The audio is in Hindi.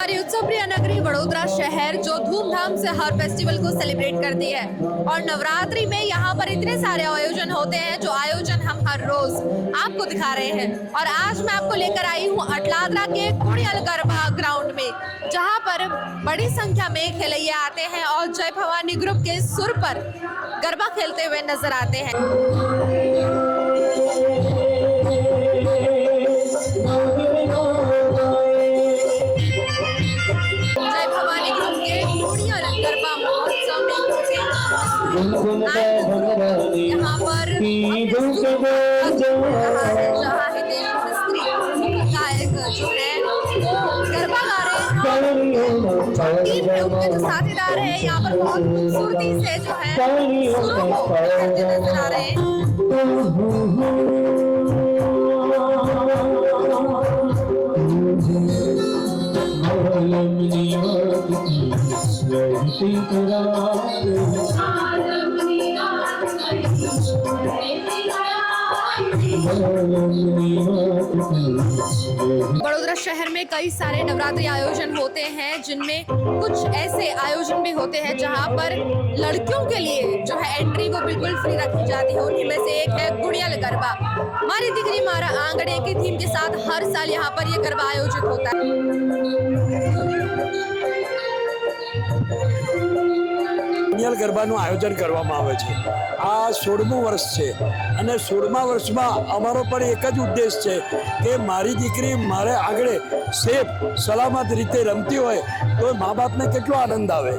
हमारी उत्सव प्रिय नगरी वडोदरा शहर जो धूमधाम से हर फेस्टिवल को सेलिब्रेट करती है और नवरात्रि में यहाँ पर इतने सारे आयोजन होते हैं जो आयोजन हम हर रोज आपको दिखा रहे हैं। और आज मैं आपको लेकर आई हूँ अटलादरा के कुड़ियल गरबा ग्राउंड में, जहाँ पर बड़ी संख्या में खेलैया आते हैं और जय भवानी ग्रुप के सुर पर गरबा खेलते हुए नजर आते हैं। गरबा महोत्सव में यहाँ पर जहाँ हितेश मिस्त्री गायक जो है गरबा गा रहे हैं, उनके जो साथीदार है यहाँ पर बहुत खूबसूरती से जो है सुरों को करते नजर आ रहे हैं। वडोदरा शहर में कई सारे नवरात्रि आयोजन होते हैं, जिनमें कुछ ऐसे आयोजन भी होते हैं जहां पर लड़कियों के लिए जो है एंट्री वो बिल्कुल फ्री रखी जाती है। उन्हीं में से एक है कुड़ियल गरबा। मारी दिगरी मारा आंगड़े की थीम के साथ हर साल यहाँ पर ये गरबा आयोजित होता है। कुड़ियल गरबाનું આયોજન કરવામાં આવે છે। આ 16મું વર્ષ છે અને 16મા વર્ષમાં અમારો પણ એક જ ઉદ્દેશ છે કે મારી દીકરી મારે આગળ સેફ સલામત રીતે રમતી હોય તો મા બાપને કેટલો આનંદ આવે।